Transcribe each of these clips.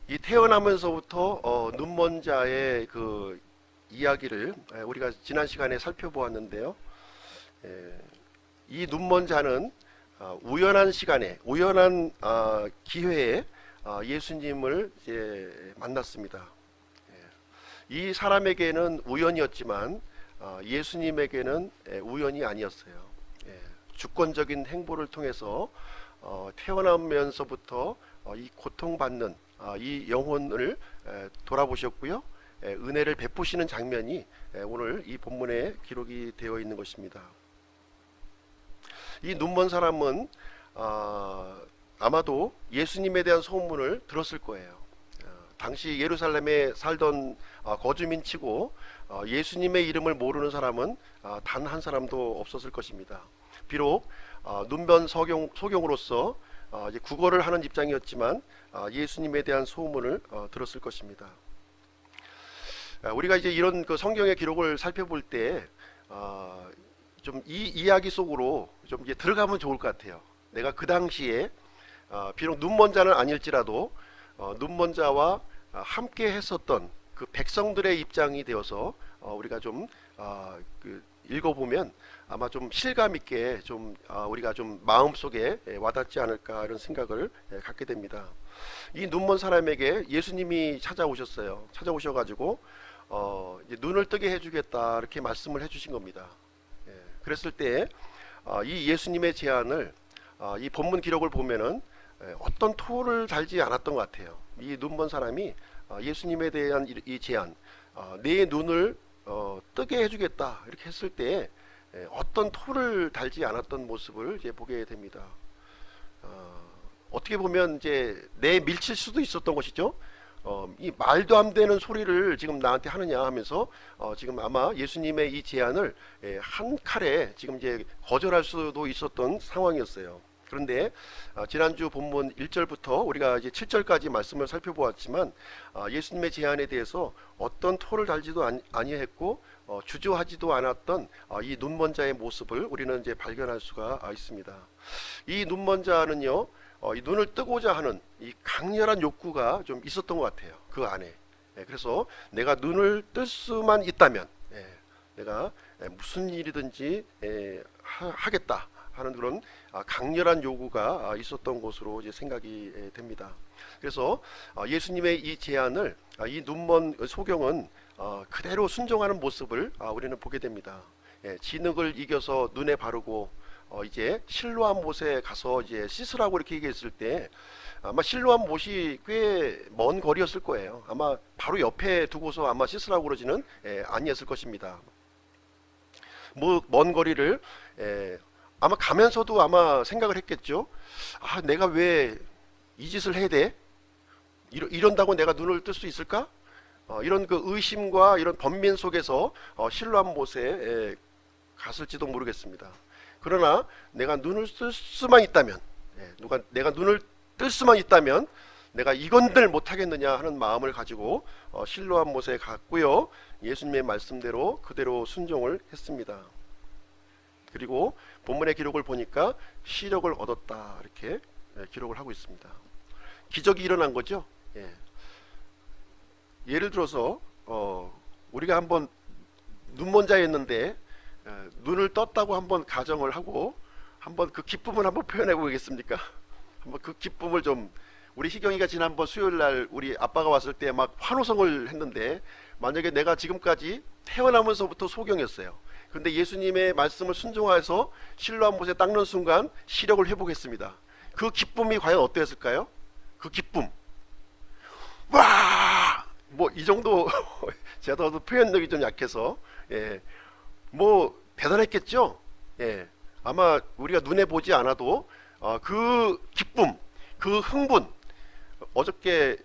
이 태어나면서부터 눈먼 자의 그 이야기를 우리가 지난 시간에 살펴보았는데요. 이 눈먼 자는 우연한 시간에 우연한 기회에 예수님을 이제 만났습니다. 이 사람에게는 우연이었지만 예수님에게는 우연이 아니었어요. 주권적인 행보를 통해서 태어나면서부터 이 고통받는 이 영혼을 돌아보셨고요. 은혜를 베푸시는 장면이 오늘 이 본문에 기록이 되어 있는 것입니다. 이 눈먼 사람은 아마도 예수님에 대한 소문을 들었을 거예요. 당시 예루살렘에 살던 거주민치고 예수님의 이름을 모르는 사람은 단 한 사람도 없었을 것입니다. 비록 눈먼 소경으로서 이제 구걸을 하는 입장이었지만 예수님에 대한 소문을 들었을 것입니다. 우리가 이제 이런 그 성경의 기록을 살펴볼 때 좀 이 이야기 속으로 좀 이제 들어가면 좋을 것 같아요. 내가 그 당시에 비록 눈먼 자는 아닐지라도 눈먼 자와 함께 했었던 그 백성들의 입장이 되어서 우리가 좀 읽어보면 아마 좀 실감 있게 좀 우리가 좀 마음속에 와닿지 않을까 이런 생각을 갖게 됩니다. 이 눈먼 사람에게 예수님이 찾아오셔가지고 이제 눈을 뜨게 해주겠다 이렇게 말씀을 해주신 겁니다. 그랬을 때 이 예수님의 제안을 이 본문 기록을 보면은 어떤 토를 달지 않았던 것 같아요. 이 눈먼 사람이 예수님에 대한 이 제안, 내 눈을 뜨게 해주겠다 이렇게 했을 때 어떤 토를 달지 않았던 모습을 이제 보게 됩니다. 어떻게 보면 이제 내밀칠 수도 있었던 것이죠. 이 말도 안 되는 소리를 지금 나한테 하느냐 하면서 지금 아마 예수님의 이 제안을 한 칼에 지금 이제 거절할 수도 있었던 상황이었어요. 그런데 지난주 본문 1절부터 우리가 이제 7절까지 말씀을 살펴보았지만 예수님의 제안에 대해서 어떤 토를 달지도 아니했고 주저하지도 않았던 이 눈먼 자의 모습을 우리는 이제 발견할 수가 있습니다. 이 눈먼 자는요, 이 눈을 뜨고자 하는 이 강렬한 욕구가 좀 있었던 것 같아요. 그 안에. 그래서 내가 눈을 뜰 수만 있다면 내가 무슨 일이든지 하겠다 하는 그런 강렬한 요구가 있었던 것으로 이제 생각이 됩니다. 그래서 예수님의 이 제안을 이 눈먼 소경은 그대로 순종하는 모습을 우리는 보게 됩니다. 진흙을 이겨서 눈에 바르고 이제 실로암 못에 가서 이제 씻으라고 이렇게 얘기했을 때 아마 실로암 못이 꽤 먼 거리였을 거예요. 아마 바로 옆에 두고서 아마 씻으라고 그러지는 아니었을 것입니다. 뭐 먼 거리를 아마 가면서도 아마 생각을 했겠죠. 내가 왜 이 짓을 해야 돼? 이런다고 내가 눈을 뜰 수 있을까? 이런 그 의심과 이런 번민 속에서 실로암 못에 갔을지도 모르겠습니다. 그러나 내가 눈을 뜰 수만 있다면, 내가 눈을 뜰 수만 있다면 내가 이건들 못하겠느냐 하는 마음을 가지고 실로암 못에 갔고요. 예수님의 말씀대로 그대로 순종을 했습니다. 그리고 본문의 기록을 보니까 시력을 얻었다 이렇게 기록을 하고 있습니다. 기적이 일어난 거죠. 예를 들어서 우리가 한번 눈먼 자였는데 눈을 떴다고 한번 가정을 하고 한번 그 기쁨을 한번 표현해 보겠습니까? 한번 그 기쁨을 좀, 우리 희경이가 지난번 수요일날 우리 아빠가 왔을 때 막 환호성을 했는데, 만약에 내가 지금까지 태어나면서부터 소경이었어요. 근데 예수님의 말씀을 순종해서 실로암 못에 닦는 순간 시력을 회복했습니다. 그 기쁨이 과연 어땠을까요? 그 기쁨, 와! 뭐 이 정도 제가 더 표현력이 좀 약해서 뭐 대단했겠죠. 아마 우리가 눈에 보지 않아도 그 기쁨, 그 흥분, 어저께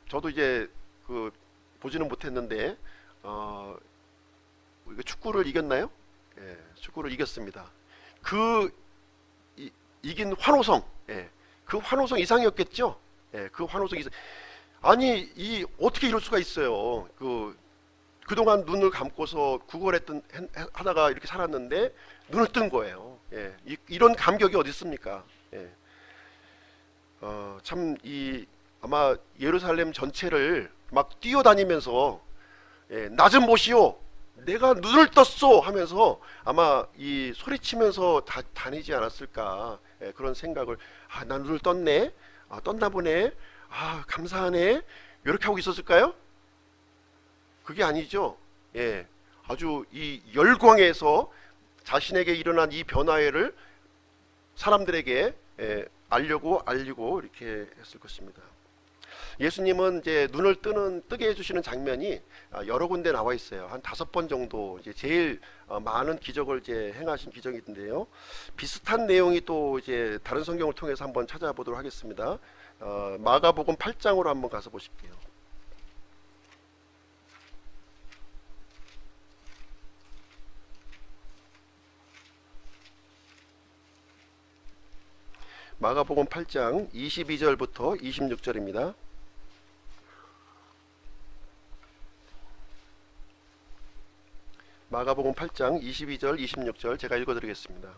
저도 이제 그 보지는 못했는데 축구를 이겼나요? 축구를 이겼습니다. 그 이긴 환호성, 그 환호성 이상이었겠죠. 그 환호성 이상. 아니 어떻게 이럴 수가 있어요. 그동안 눈을 감고서 하다가 이렇게 살았는데 눈을 뜬 거예요. 이런 감격이 어디 있습니까? 참 이 아마 예루살렘 전체를 막 뛰어다니면서 나 좀 보시오, 내가 눈을 떴소 하면서 아마 이 소리치면서 다니지 않았을까, 그런 생각을, 나 눈을 떴네, 떴나 보네, 감사하네, 이렇게 하고 있었을까요? 그게 아니죠. 아주 이 열광에서 자신에게 일어난 이 변화를 사람들에게 알리고 이렇게 했을 것입니다. 예수님은 이제 눈을 뜨게 해주시는 장면이 여러 군데 나와 있어요. 한 5번 정도 이제 제일 많은 기적을 이제 행하신 기적인데요. 비슷한 내용이 또 이제 다른 성경을 통해서 한번 찾아보도록 하겠습니다. 마가복음 8장으로 한번 가서 보실게요. 마가복음 8장 22절부터 26절입니다. 마가복음 8장 22절 26절 제가 읽어드리겠습니다.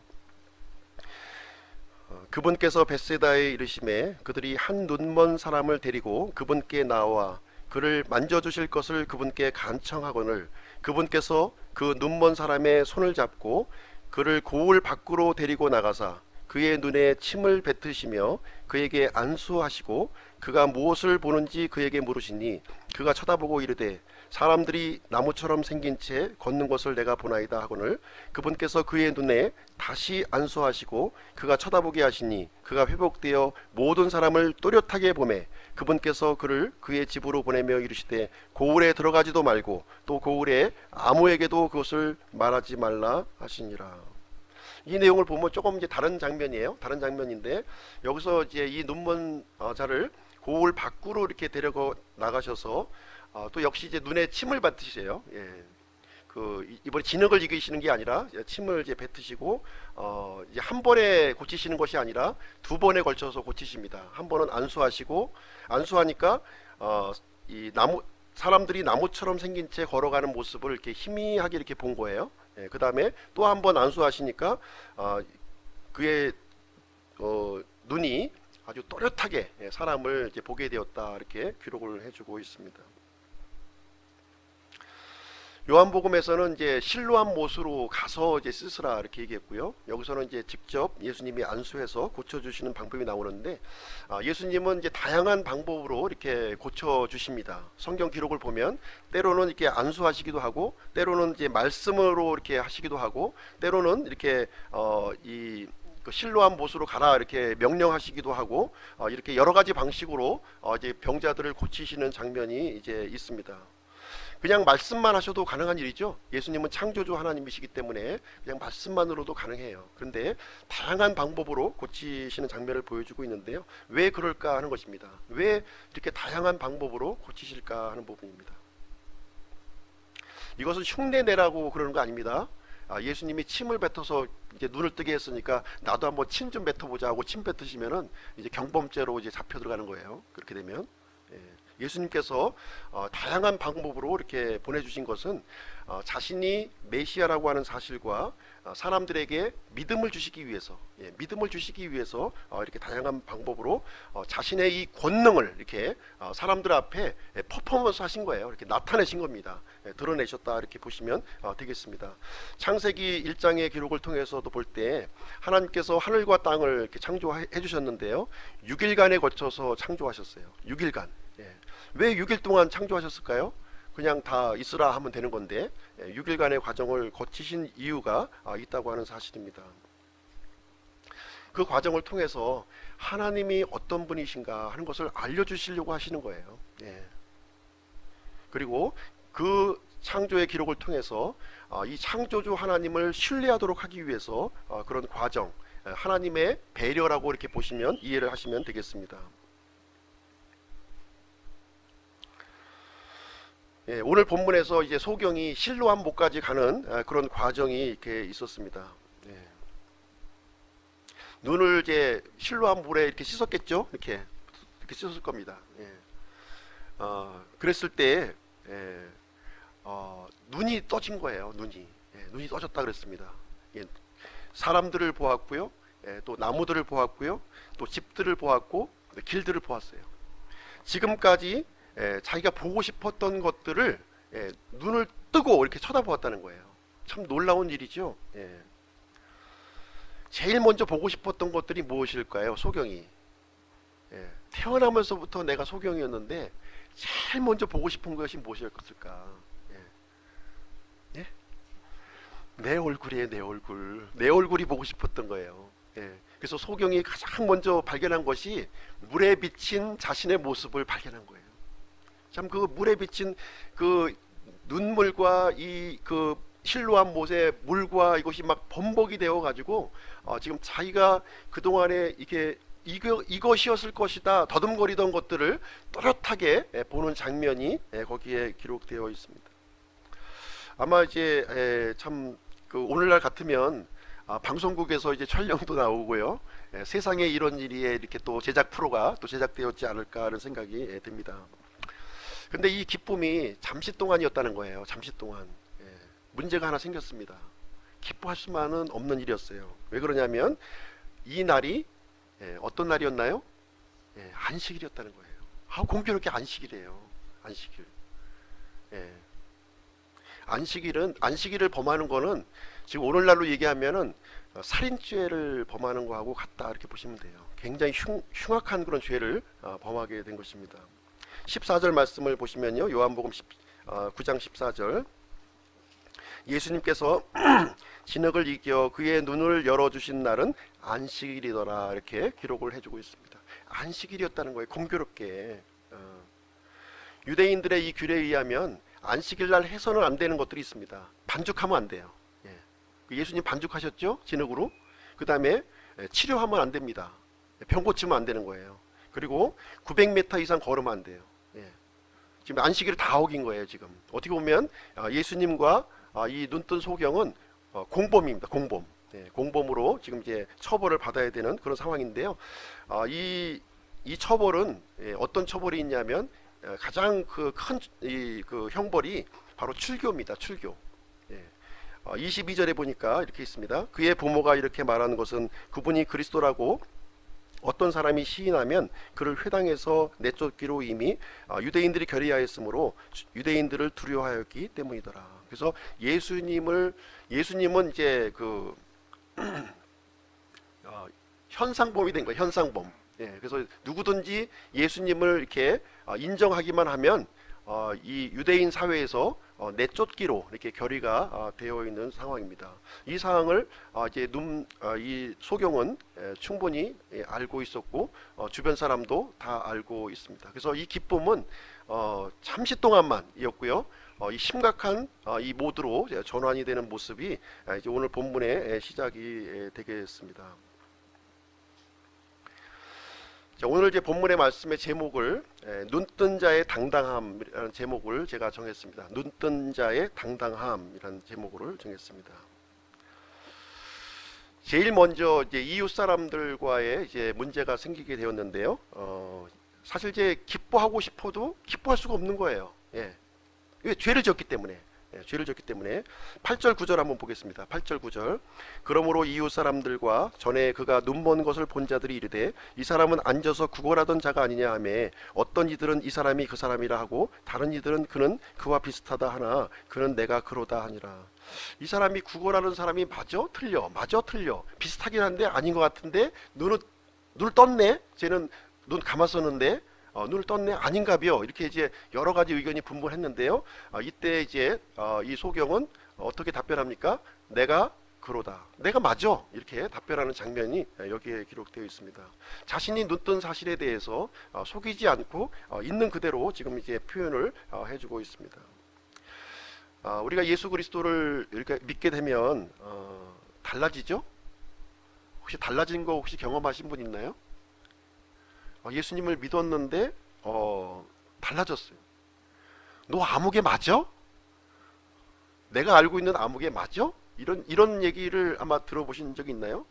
그분께서 벳세다에 이르시매 그들이 한 눈먼 사람을 데리고 그분께 나와 그를 만져주실 것을 그분께 간청하거늘 그분께서 그 눈먼 사람의 손을 잡고 그를 고을 밖으로 데리고 나가사 그의 눈에 침을 뱉으시며 그에게 안수하시고 그가 무엇을 보는지 그에게 물으시니 그가 쳐다보고 이르되 사람들이 나무처럼 생긴 채 걷는 것을 내가 보나이다 하거늘 그분께서 그의 눈에 다시 안수하시고 그가 쳐다보게 하시니 그가 회복되어 모든 사람을 또렷하게 보매 그분께서 그를 그의 집으로 보내며 이르시되 고을에 들어가지도 말고 또 고을에 아무에게도 그것을 말하지 말라 하시니라. 이 내용을 보면 조금 이제 다른 장면이에요. 다른 장면인데 여기서 이제 이 눈먼 자를 고을 밖으로 이렇게 데리고 나가셔서 또 역시 이제 눈에 침을 뱉으세요. 이번에 진흙을 이기시는 게 아니라 침을 이제 뱉으시고 이제 한 번에 고치시는 것이 아니라 2번에 걸쳐서 고치십니다. 한 번은 안수하니까 이 사람들이 나무처럼 생긴 채 걸어가는 모습을 이렇게 희미하게 이렇게 본 거예요. 그 다음에 또 한 번 안수하시니까 그의 눈이 아주 또렷하게 사람을 이제 보게 되었다 이렇게 기록을 해주고 있습니다. 요한복음에서는 이제 실로암 못으로 가서 이제 씻으라 이렇게 얘기했고요. 여기서는 이제 직접 예수님이 안수해서 고쳐주시는 방법이 나오는데 예수님은 이제 다양한 방법으로 이렇게 고쳐주십니다. 성경 기록을 보면 때로는 이렇게 안수하시기도 하고, 때로는 이제 말씀으로 이렇게 하시기도 하고, 때로는 이렇게 그 실로암 못으로 가라 이렇게 명령하시기도 하고, 이렇게 여러 가지 방식으로 이제 병자들을 고치시는 장면이 이제 있습니다. 그냥 말씀만 하셔도 가능한 일이죠. 예수님은 창조주 하나님이시기 때문에 그냥 말씀만으로도 가능해요. 그런데 다양한 방법으로 고치시는 장면을 보여주고 있는데요. 왜 그럴까 하는 것입니다. 왜 이렇게 다양한 방법으로 고치실까 하는 부분입니다. 이것은 흉내내라고 그러는 거 아닙니다. 예수님이 침을 뱉어서 이제 눈을 뜨게 했으니까 나도 한번 침 좀 뱉어보자 하고 침 뱉으시면은 이제 경범죄로 이제 잡혀 들어가는 거예요. 그렇게 되면 예수님께서 다양한 방법으로 이렇게 보내주신 것은 자신이 메시아라고 하는 사실과 사람들에게 믿음을 주시기 위해서 이렇게 다양한 방법으로 자신의 이 권능을 이렇게 사람들 앞에 퍼포먼스 하신 거예요. 이렇게 나타내신 겁니다. 드러내셨다 이렇게 보시면 되겠습니다. 창세기 1장의 기록을 통해서도 볼 때 하나님께서 하늘과 땅을 이렇게 창조해 주셨는데요. 6일간에 거쳐서 창조하셨어요. 6일간. 왜 6일 동안 창조하셨을까요? 그냥 다 있으라 하면 되는 건데 6일간의 과정을 거치신 이유가 있다고 하는 사실입니다. 그 과정을 통해서 하나님이 어떤 분이신가 하는 것을 알려주시려고 하시는 거예요. 그리고 그 창조의 기록을 통해서 이 창조주 하나님을 신뢰하도록 하기 위해서 그런 과정, 하나님의 배려라고 이렇게 보시면 이해를 하시면 되겠습니다. 오늘 본문에서 이제 소경이 실로암 못까지 가는 그런 과정이 이렇게 있었습니다. 눈을 이제 실로암 물에 이렇게 씻었겠죠. 이렇게 씻었을 겁니다. 그랬을 때 눈이 떠진 거예요. 눈이 떠졌다 그랬습니다. 사람들을 보았고요, 또 나무들을 보았고요, 또 집들을 보았고, 길들을 보았어요. 지금까지 자기가 보고 싶었던 것들을 눈을 뜨고 이렇게 쳐다보았다는 거예요. 참 놀라운 일이죠. 제일 먼저 보고 싶었던 것들이 무엇일까요? 소경이. 태어나면서부터 내가 소경이었는데 제일 먼저 보고 싶은 것이 무엇이었을까? 예? 내 얼굴이에요. 내 얼굴. 내 얼굴이 보고 싶었던 거예요. 그래서 소경이 가장 먼저 발견한 것이 물에 비친 자신의 모습을 발견한 거예요. 참 그 물에 비친 그 눈물과 이 그 실로한 못에 물과 이것이 막 범벅이 되어 가지고 지금 자기가 그동안에 이게 이것이었을 것이다 더듬거리던 것들을 또렷하게 보는 장면이 거기에 기록되어 있습니다. 아마 이제 참 그 오늘날 같으면 방송국에서 이제 촬영도 나오고요. 세상에 이런 일이 이렇게 또 제작 프로가 또 제작되었지 않을까 하는 생각이 듭니다. 근데 이 기쁨이 잠시 동안이었다는 거예요. 잠시 동안. 문제가 하나 생겼습니다. 기뻐할 수만은 없는 일이었어요. 왜 그러냐면 이 날이 어떤 날이었나요? 안식일이었다는 거예요. 공교롭게 안식일이에요. 안식일. 안식일을 범하는 거는 지금 오늘날로 얘기하면은 살인죄를 범하는 거하고 같다 이렇게 보시면 돼요. 굉장히 흉악한 그런 죄를 범하게 된 것입니다. 14절 말씀을 보시면요. 요한복음 9장 14절. 예수님께서 진흙을 이겨 그의 눈을 열어주신 날은 안식일이더라 이렇게 기록을 해주고 있습니다. 안식일이었다는 거예요. 공교롭게. 유대인들의 이 규례에 의하면 안식일 날 해서는 안 되는 것들이 있습니다. 반죽하면 안 돼요. 예수님 반죽하셨죠? 진흙으로. 그 다음에 치료하면 안 됩니다. 병 고치면 안 되는 거예요. 그리고 900m 이상 걸으면 안 돼요. 지금 안식일을 다 어긴 거예요. 지금 어떻게 보면 예수님과 이 눈뜬 소경은 공범입니다. 공범. 공범으로 지금 이제 처벌을 받아야 되는 그런 상황인데요. 이 처벌은 어떤 처벌이 있냐면 가장 그 큰 그 형벌이 바로 출교입니다. 출교. 22절에 보니까 이렇게 있습니다. 그의 부모가 이렇게 말하는 것은 그분이 그리스도라고 어떤 사람이 시인하면 그를 회당에서 내쫓기로 이미 유대인들이 결의하였으므로 유대인들을 두려워하였기 때문이더라. 그래서 예수님은 이제 그 현상범이 된 거예요. 현상범. 그래서 누구든지 예수님을 이렇게 인정하기만 하면 이 유대인 사회에서 내쫓기로 이렇게 결의가 되어 있는 상황입니다. 이 사항을 이제 이 소경은 충분히 알고 있었고 주변 사람도 다 알고 있습니다. 그래서 이 기쁨은 잠시 동안만이었고요. 이 심각한 이 모드로 전환이 되는 모습이 이제 오늘 본문의 시작이 되겠습니다. 자, 오늘 이제 본문의 말씀의 제목을 눈뜬 자의 당당함이라는 제목을 제가 정했습니다. 눈뜬 자의 당당함이라는 제목으로 정했습니다. 제일 먼저 이제 이웃 사람들과의 이제 문제가 생기게 되었는데요. 사실 이제 기뻐하고 싶어도 기뻐할 수가 없는 거예요. 왜? 죄를 졌기 때문에. 죄를 졌기 때문에 8절 9절 한번 보겠습니다. 8절 9절. 그러므로 이웃 사람들과 전에 그가 눈먼 것을 본 자들이 이르되 이 사람은 앉아서 구걸하던 자가 아니냐 하매 어떤 이들은 이 사람이 그 사람이라 하고 다른 이들은 그는 그와 비슷하다 하나 그는 내가 그로다 하니라. 이 사람이 구걸하는 사람이 맞아? 틀려? 맞아? 틀려? 비슷하긴 한데 아닌 것 같은데 눈을 떴네? 쟤는 눈 감았었는데 눈을 떴네? 아닌가벼? 이렇게 이제 여러 가지 의견이 분분했는데요. 이때 이제 이 소경은 어떻게 답변합니까? 내가 그로다. 내가 맞아. 이렇게 답변하는 장면이 여기에 기록되어 있습니다. 자신이 눈뜬 사실에 대해서 속이지 않고 있는 그대로 지금 이제 표현을 해주고 있습니다. 우리가 예수 그리스도를 이렇게 믿게 되면 달라지죠? 혹시 달라진 거 혹시 경험하신 분 있나요? 예수님을 믿었는데 달라졌어요. 너 아무개 맞아? 내가 알고 있는 아무개 맞아? 이런 얘기를 아마 들어보신 적이 있나요?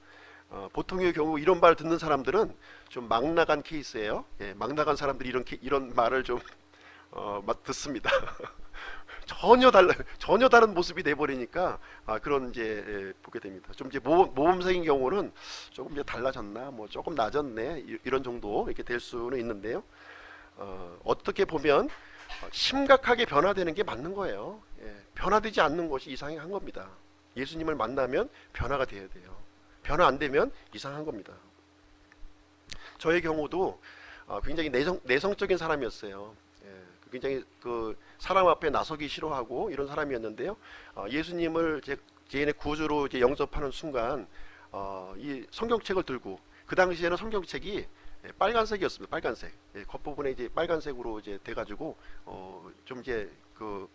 보통의 경우 이런 말 듣는 사람들은 좀 막 나간 케이스예요. 막 나간 사람들이 이런 말을 좀 듣습니다. 전혀 다른 모습이 돼버리니까 그런 이제 보게 됩니다. 좀 이제 모범생인 경우는 조금 이제 달라졌나, 뭐 조금 낮았네 이런 정도 이렇게 될 수는 있는데요. 어떻게 보면 심각하게 변화되는 게 맞는 거예요. 변화되지 않는 것이 이상한 겁니다. 예수님을 만나면 변화가 돼야 돼요. 변화 안 되면 이상한 겁니다. 저의 경우도 굉장히 내성적인 사람이었어요. 굉장히 그 사람 앞에 나서기 싫어하고 이런 사람이었는데요. 예수님을 제 구주로 이제 영접하는 순간 이 성경책을 들고, 그 당시에는 성경책이 빨간색이었습니다. 빨간색. 겉부분에 이제 빨간색으로 이제 돼가지고 좀 이제 그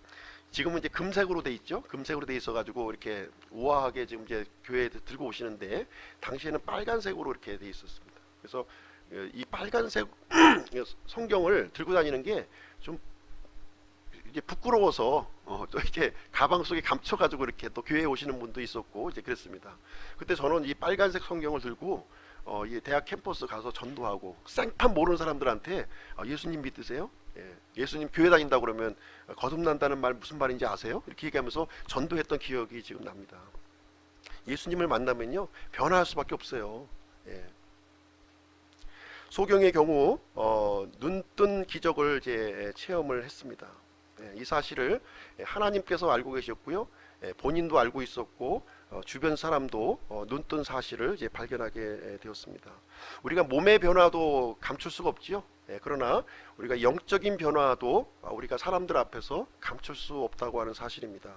지금은 이제 금색으로 돼 있죠. 금색으로 돼 있어가지고 이렇게 우아하게 지금 이제 교회에 들고 오시는데, 당시에는 빨간색으로 이렇게 돼 있었습니다. 그래서 이 빨간색 성경을 들고 다니는 게 좀 이제 부끄러워서 또 이렇게 가방 속에 감춰가지고 이렇게 또 교회에 오시는 분도 있었고 이제 그랬습니다. 그때 저는 이 빨간색 성경을 들고 이 대학 캠퍼스 가서 전도하고, 생판 모르는 사람들한테 예수님 믿으세요? 예수님 교회 다닌다고 그러면 거듭난다는 말 무슨 말인지 아세요? 이렇게 얘기하면서 전도했던 기억이 지금 납니다. 예수님을 만나면요 변화할 수밖에 없어요. 소경의 경우 눈뜬 기적을 이제 체험을 했습니다. 이 사실을 하나님께서 알고 계셨고요, 본인도 알고 있었고 주변 사람도 눈뜬 사실을 이제 발견하게 되었습니다. 우리가 몸의 변화도 감출 수가 없지요. 그러나 우리가 영적인 변화도 우리가 사람들 앞에서 감출 수 없다고 하는 사실입니다.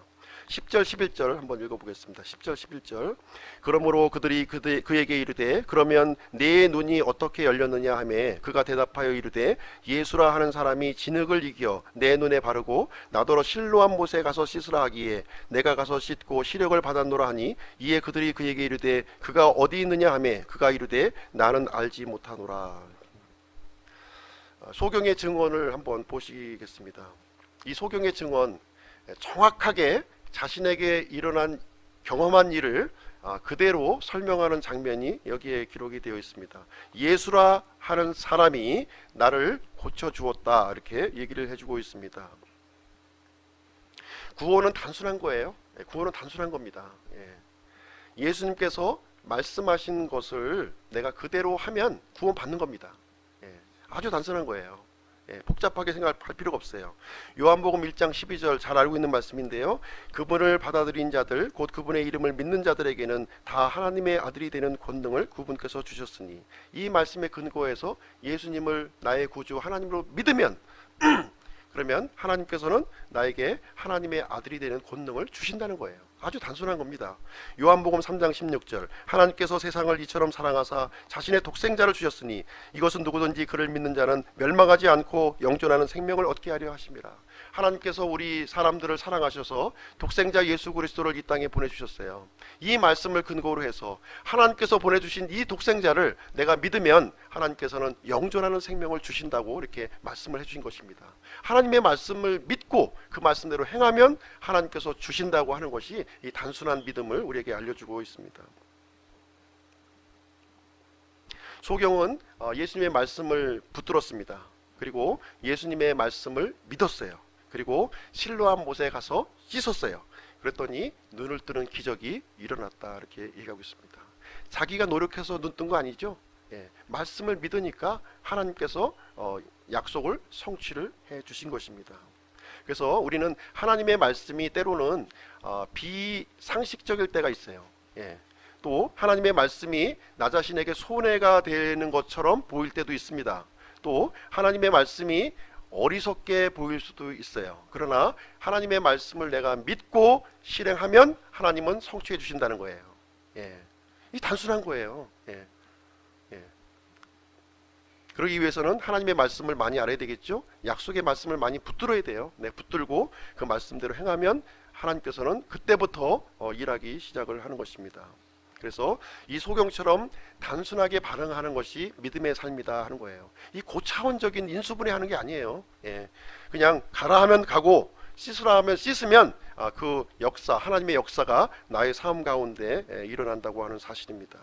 10절 11절 한번 읽어보겠습니다. 10절 11절. 그러므로 그들이 그에게 이르되 그러면 네 눈이 어떻게 열렸느냐 하매 그가 대답하여 이르되 예수라 하는 사람이 진흙을 이겨 내 눈에 바르고 나더러 실로암 못에 가서 씻으라 하기에 내가 가서 씻고 시력을 받았노라 하니 이에 그들이 그에게 이르되 그가 어디 있느냐 하매 그가 이르되 나는 알지 못하노라. 소경의 증언을 한번 보시겠습니다. 이 소경의 증언, 정확하게 자신에게 일어난 경험한 일을 그대로 설명하는 장면이 여기에 기록이 되어 있습니다. 예수라 하는 사람이 나를 고쳐주었다, 이렇게 얘기를 해주고 있습니다. 구원은 단순한 거예요. 구원은 단순한 겁니다. 예수님께서 말씀하신 것을 내가 그대로 하면 구원 받는 겁니다. 아주 단순한 거예요. 복잡하게 생각할 필요가 없어요. 요한복음 1장 12절 잘 알고 있는 말씀인데요, 그분을 받아들인 자들 곧 그분의 이름을 믿는 자들에게는 다 하나님의 아들이 되는 권능을 그분께서 주셨으니, 이 말씀에 근거해서 예수님을 나의 구주 하나님으로 믿으면 그러면 하나님께서는 나에게 하나님의 아들이 되는 권능을 주신다는 거예요. 아주 단순한 겁니다. 요한복음 3장 16절 하나님께서 세상을 이처럼 사랑하사 자신의 독생자를 주셨으니 이것은 누구든지 그를 믿는 자는 멸망하지 않고 영존하는 생명을 얻게 하려 하심이라. 하나님께서 우리 사람들을 사랑하셔서 독생자 예수 그리스도를 이 땅에 보내주셨어요. 이 말씀을 근거로 해서 하나님께서 보내주신 이 독생자를 내가 믿으면 하나님께서는 영존하는 생명을 주신다고 이렇게 말씀을 해주신 것입니다. 하나님의 말씀을 믿고 그 말씀대로 행하면 하나님께서 주신다고 하는 것이 이 단순한 믿음을 우리에게 알려주고 있습니다. 소경은 예수님의 말씀을 붙들었습니다. 그리고 예수님의 말씀을 믿었어요. 그리고 실로암 못에 가서 씻었어요. 그랬더니 눈을 뜨는 기적이 일어났다, 이렇게 얘기하고 있습니다. 자기가 노력해서 눈 뜬 거 아니죠. 말씀을 믿으니까 하나님께서 약속을 성취를 해 주신 것입니다. 그래서 우리는 하나님의 말씀이 때로는 비상식적일 때가 있어요. 또 하나님의 말씀이 나 자신에게 손해가 되는 것처럼 보일 때도 있습니다. 또 하나님의 말씀이 어리석게 보일 수도 있어요. 그러나 하나님의 말씀을 내가 믿고 실행하면 하나님은 성취해 주신다는 거예요. 이 단순한 거예요. 그러기 위해서는 하나님의 말씀을 많이 알아야 되겠죠. 약속의 말씀을 많이 붙들어야 돼요. 붙들고 그 말씀대로 행하면 하나님께서는 그때부터 일하기 시작을 하는 것입니다. 그래서 이 소경처럼 단순하게 반응하는 것이 믿음의 삶이다 하는 거예요. 이 고차원적인 인수분해하는 게 아니에요. 그냥 가라 하면 가고 씻으라 하면 씻으면 그 역사, 하나님의 역사가 나의 삶 가운데 일어난다고 하는 사실입니다.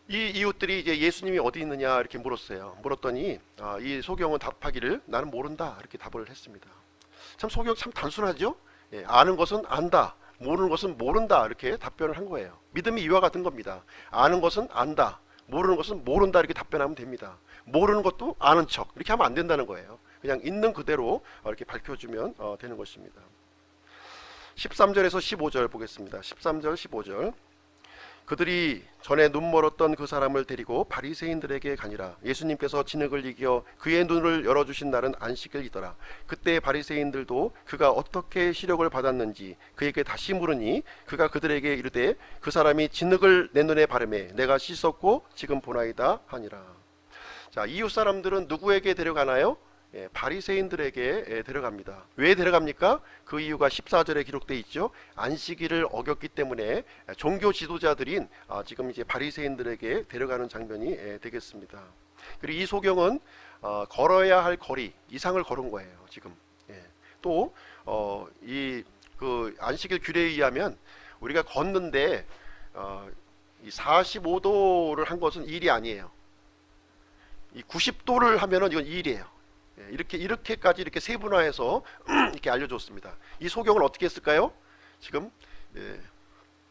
이 이웃들이 이제 예수님이 어디 있느냐 이렇게 물었어요. 물었더니 이 소경은 답하기를 나는 모른다, 이렇게 답을 했습니다. 참 소경 참 단순하죠. 아는 것은 안다, 모르는 것은 모른다, 이렇게 답변을 한 거예요. 믿음이 이와 같은 겁니다. 아는 것은 안다, 모르는 것은 모른다 이렇게 답변하면 됩니다. 모르는 것도 아는 척 이렇게 하면 안 된다는 거예요. 그냥 있는 그대로 이렇게 밝혀주면 되는 것입니다. 13절에서 15절 보겠습니다. 13절 15절. 그들이 전에 눈 멀었던 그 사람을 데리고 바리새인들에게 가니라. 예수님께서 진흙을 이겨 그의 눈을 열어주신 날은 안식일이더라. 그때 바리새인들도 그가 어떻게 시력을 받았는지 그에게 다시 물으니 그가 그들에게 이르되 그 사람이 진흙을 내 눈에 바르매 내가 씻었고 지금 보나이다 하니라. 자, 이웃 사람들은 누구에게 데려가나요? 바리새인들에게 데려갑니다. 왜 데려갑니까? 그 이유가 14절에 기록되어 있죠. 안식일을 어겼기 때문에 종교 지도자들인 지금 이제 바리새인들에게 데려가는 장면이 되겠습니다. 그리고 이 소경은 걸어야 할 거리 이상을 걸은 거예요. 지금 또 이 그 안식일 규례에 의하면 우리가 걷는데 이 45도를 한 것은 일이 아니에요. 이 90도를 하면은 이건 일이에요. 이렇게까지 이렇게 세분화해서 이렇게 알려줬습니다. 이 소경을 어떻게 했을까요? 지금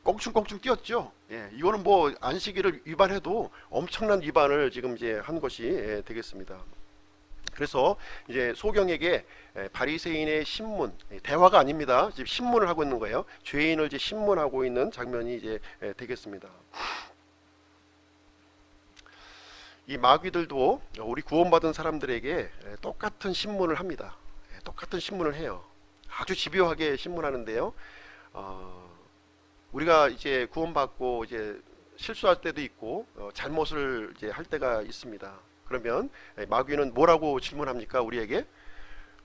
껑충껑충 뛰었죠. 이거는 뭐 안식일을 위반해도 엄청난 위반을 지금 이제 한 것이 되겠습니다. 그래서 이제 소경에게 바리새인의 신문, 대화가 아닙니다. 지금 신문을 하고 있는 거예요. 죄인을 이제 신문하고 있는 장면이 이제 되겠습니다. 이 마귀들도 우리 구원받은 사람들에게 똑같은 신문을 합니다. 똑같은 신문을 해요. 아주 집요하게 신문하는데요. 우리가 이제 구원받고 이제 실수할 때도 있고 잘못을 이제 할 때가 있습니다. 그러면 마귀는 뭐라고 질문합니까? 우리에게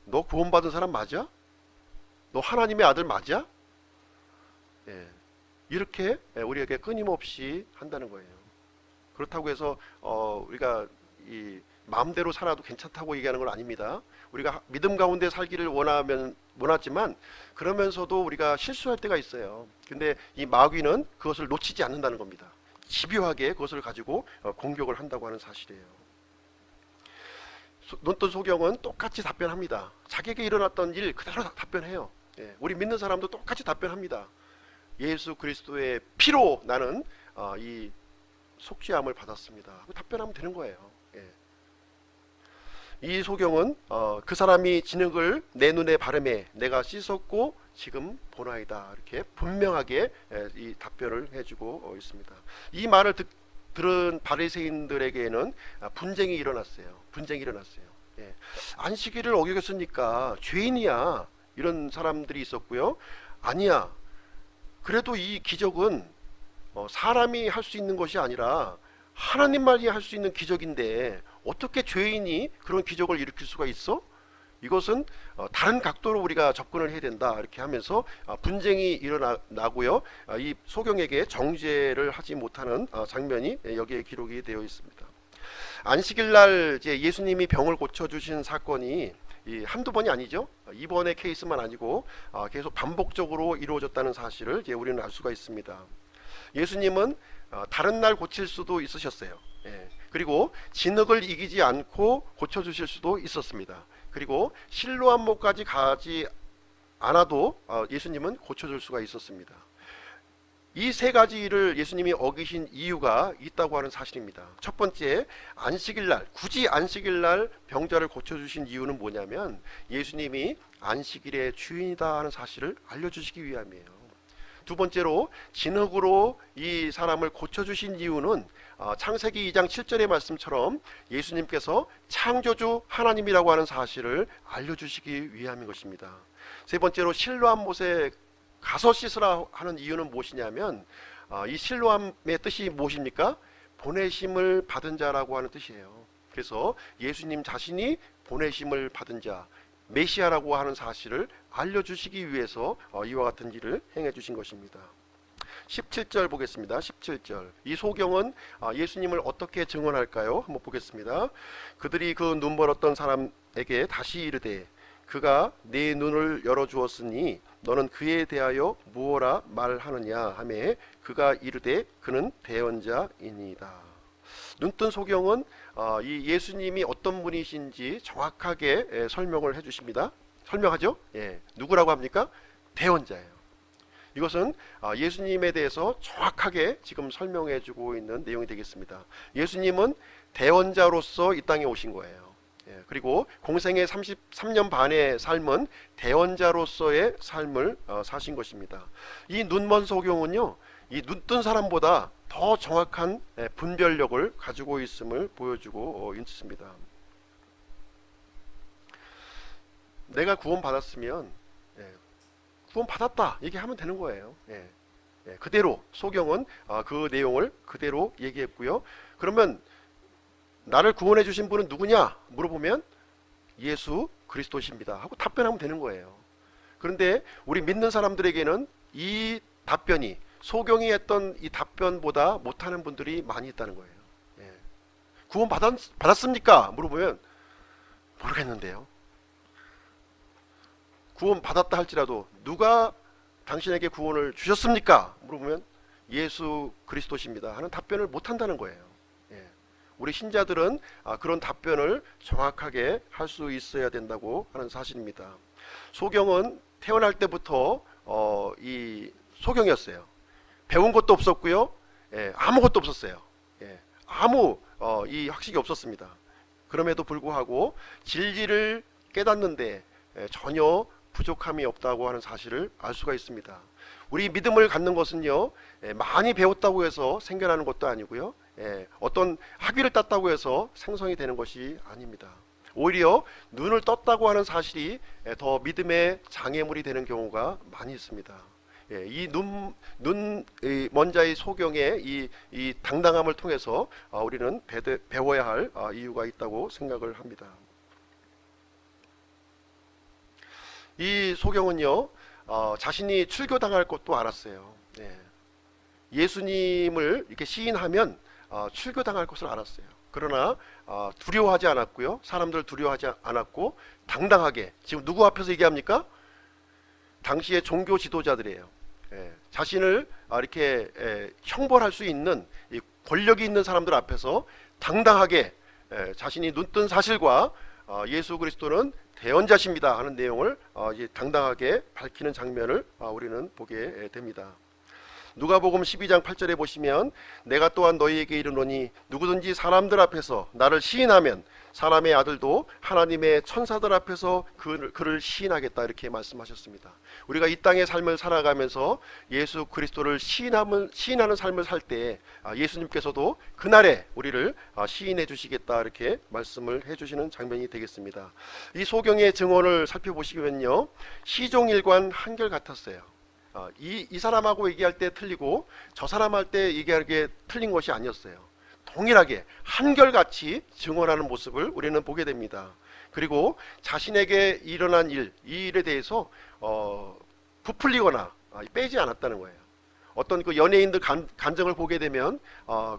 너 구원받은 사람 맞아? 너 하나님의 아들 맞아? 이렇게 우리에게 끊임없이 한다는 거예요. 그렇다고 해서 우리가 이 마음대로 살아도 괜찮다고 얘기하는 건 아닙니다. 우리가 믿음 가운데 살기를 원하지만 그러면서도 우리가 실수할 때가 있어요. 근데 이 마귀는 그것을 놓치지 않는다는 겁니다. 집요하게 그것을 가지고 공격을 한다고 하는 사실이에요. 눈뜬 소경은 똑같이 답변합니다. 자기에게 일어났던 일 그대로 답변해요. 우리 믿는 사람도 똑같이 답변합니다. 예수 그리스도의 피로 나는 이 속죄함을 받았습니다. 답변하면 되는 거예요. 이 소경은 그 사람이 진흙을 내 눈에 바르매 내가 씻었고 지금 보나이다 이렇게 분명하게 이 답변을 해주고 있습니다. 이 말을 들은 바리새인들에게는 분쟁이 일어났어요. 안식일을 어겼으니까 죄인이야 이런 사람들이 있었고요. 아니야. 그래도 이 기적은 사람이 할 수 있는 것이 아니라 하나님만이 할 수 있는 기적인데 어떻게 죄인이 그런 기적을 일으킬 수가 있어? 이것은 다른 각도로 우리가 접근을 해야 된다 이렇게 하면서 분쟁이 일어나고요. 이 소경에게 정죄를 하지 못하는 장면이 여기에 기록이 되어 있습니다. 안식일날 이제 예수님이 병을 고쳐주신 사건이 한두 번이 아니죠. 이번의 케이스만 아니고 계속 반복적으로 이루어졌다는 사실을 이제 우리는 알 수가 있습니다. 예수님은 다른 날 고칠 수도 있으셨어요. 그리고 진흙을 이기지 않고 고쳐주실 수도 있었습니다. 그리고 실로암모까지 가지 않아도 예수님은 고쳐줄 수가 있었습니다. 이 세 가지 일을 예수님이 어기신 이유가 있다고 하는 사실입니다. 첫 번째, 안식일날, 굳이 안식일날 병자를 고쳐주신 이유는 뭐냐면 예수님이 안식일의 주인이다 하는 사실을 알려주시기 위함이에요. 두 번째로 진흙으로 이 사람을 고쳐주신 이유는 창세기 2장 7절의 말씀처럼 예수님께서 창조주 하나님이라고 하는 사실을 알려주시기 위함인 것입니다. 세 번째로 실로암못에 가서 씻으라 하는 이유는 무엇이냐면 이 실로암의 뜻이 무엇입니까? 보내심을 받은 자라고 하는 뜻이에요. 그래서 예수님 자신이 보내심을 받은 자, 메시아라고 하는 사실을 알려주시기 위해서 이와 같은 일을 행해 주신 것입니다. 17절 보겠습니다. 17절. 이 소경은 예수님을 어떻게 증언할까요? 한번 보겠습니다. 그들이 그 눈 멀었던 사람에게 다시 이르되 그가 네 눈을 열어주었으니 너는 그에 대하여 무엇라 말하느냐 하매 그가 이르되 그는 대언자이니이다. 눈뜬 소경은 이 예수님이 어떤 분이신지 정확하게 설명을 해주십니다. 설명하죠? 누구라고 합니까? 대언자예요. 이것은 예수님에 대해서 정확하게 지금 설명해 주고 있는 내용이 되겠습니다. 예수님은 대언자로서 이 땅에 오신 거예요. 그리고 공생의 33년 반의 삶은 대언자로서의 삶을 사신 것입니다. 이 눈먼 소경은요, 이 눈뜬 사람보다 더 정확한 분별력을 가지고 있음을 보여주고 있습니다. 내가 구원 받았으면 구원 받았다 얘기하면 되는 거예요. 그대로 소경은 그 내용을 그대로 얘기했고요. 그러면 나를 구원해 주신 분은 누구냐 물어보면 예수 그리스도십니다 하고 답변하면 되는 거예요. 그런데 우리 믿는 사람들에게는 이 답변이, 소경이 했던 이 답변보다 못하는 분들이 많이 있다는 거예요. 구원 받았습니까 물어보면 모르겠는데요. 구원 받았다 할지라도 누가 당신에게 구원을 주셨습니까 물어보면 예수 그리스도십니다 하는 답변을 못한다는 거예요. 우리 신자들은 그런 답변을 정확하게 할 수 있어야 된다고 하는 사실입니다. 소경은 태어날 때부터 이 소경이었어요. 배운 것도 없었고요, 아무것도 없었어요. 아무 이 학식이 없었습니다. 그럼에도 불구하고 진리를 깨닫는데 전혀 부족함이 없다고 하는 사실을 알 수가 있습니다. 우리 믿음을 갖는 것은요, 많이 배웠다고 해서 생겨나는 것도 아니고요, 어떤 학위를 땄다고 해서 생성이 되는 것이 아닙니다. 오히려 눈을 떴다고 하는 사실이 더 믿음의 장애물이 되는 경우가 많이 있습니다. 이 먼 자의 소경의 이 당당함을 통해서 우리는 배워야 할 이유가 있다고 생각을 합니다. 이 소경은요, 자신이 출교당할 것도 알았어요. 예수님을 이렇게 시인하면 출교당할 것을 알았어요. 그러나 두려워하지 않았고요, 사람들 두려워하지 않았고 당당하게, 지금 누구 앞에서 얘기합니까? 당시의 종교 지도자들이에요. 자신을 이렇게 형벌할 수 있는 이 권력이 있는 사람들 앞에서 당당하게 자신이 눈뜬 사실과 예수 그리스도는 대언자십니다 하는 내용을 이제 당당하게 밝히는 장면을 우리는 보게 됩니다. 누가복음 12장 8절에 보시면 내가 또한 너희에게 이르노니 누구든지 사람들 앞에서 나를 시인하면 사람의 아들도 하나님의 천사들 앞에서 그를 시인하겠다 이렇게 말씀하셨습니다. 우리가 이 땅의 삶을 살아가면서 예수 그리스도를 시인하는 삶을 살 때 예수님께서도 그날에 우리를 시인해 주시겠다 이렇게 말씀을 해 주시는 장면이 되겠습니다. 이 소경의 증언을 살펴보시면요, 시종일관 한결같았어요. 이 사람하고 얘기할 때 틀리고 저 사람 할 때 얘기할 게 틀린 것이 아니었어요. 동일하게 한결같이 증언하는 모습을 우리는 보게 됩니다. 그리고 자신에게 일어난 이 일에 대해서 부풀리거나 빼지 않았다는 거예요. 어떤 그 연예인들 간증을 보게 되면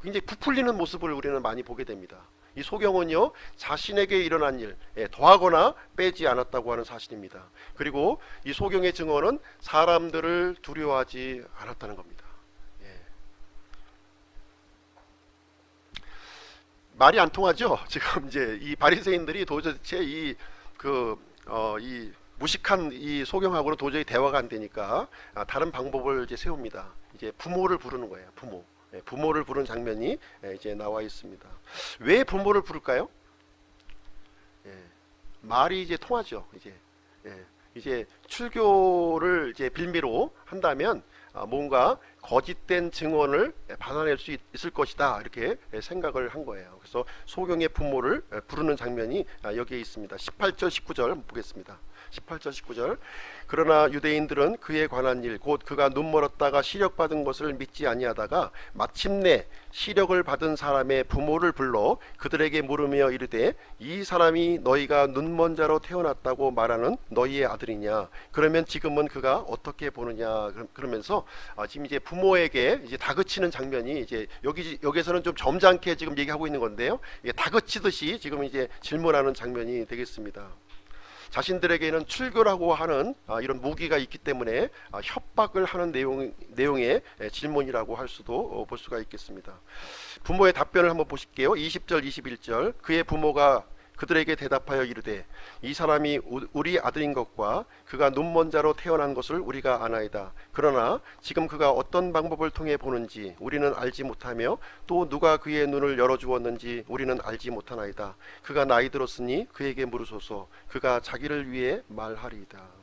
굉장히 부풀리는 모습을 우리는 많이 보게 됩니다. 이 소경은요, 자신에게 일어난 일 더하거나 빼지 않았다고 하는 사실입니다. 그리고 이 소경의 증언은 사람들을 두려워하지 않았다는 겁니다. 말이 안 통하죠. 지금 이제 이 바리새인들이 도대체 이 무식한 이 소경하고는 도저히 대화가 안 되니까 다른 방법을 이제 세웁니다. 이제 부모를 부르는 거예요. 부모를 부르는 장면이 이제 나와 있습니다. 왜 부모를 부를까요? 말이 이제 통하죠. 이제 출교를 이제 빌미로 한다면 뭔가 거짓된 증언을 받아낼 수 있을 것이다 이렇게 생각을 한 거예요. 그래서 소경의 부모를 부르는 장면이 여기에 있습니다. 18절 19절 보겠습니다. 18절 19절 그러나 유대인들은 그에 관한 일 곧 그가 눈멀었다가 시력받은 것을 믿지 아니하다가 마침내 시력을 받은 사람의 부모를 불러 그들에게 물으며 이르되 이 사람이 너희가 눈먼 자로 태어났다고 말하는 너희의 아들이냐 그러면 지금은 그가 어떻게 보느냐 그러면서 지금 이제 부모에게 이제 다그치는 장면이 이제 여기에서는 좀 점잖게 지금 얘기하고 있는 건데요, 이게 다그치듯이 지금 이제 질문하는 장면이 되겠습니다. 자신들에게는 출교라고 하는 이런 무기가 있기 때문에 협박을 하는 내용의 질문이라고 할 수도 볼 수가 있겠습니다. 부모의 답변을 한번 보실게요. 20절 21절 그의 부모가 그들에게 대답하여 이르되 이 사람이 우리 아들인 것과 그가 눈먼 자로 태어난 것을 우리가 아나이다. 그러나 지금 그가 어떤 방법을 통해 보는지 우리는 알지 못하며 또 누가 그의 눈을 열어주었는지 우리는 알지 못하나이다. 그가 나이 들었으니 그에게 물으소서. 그가 자기를 위해 말하리이다.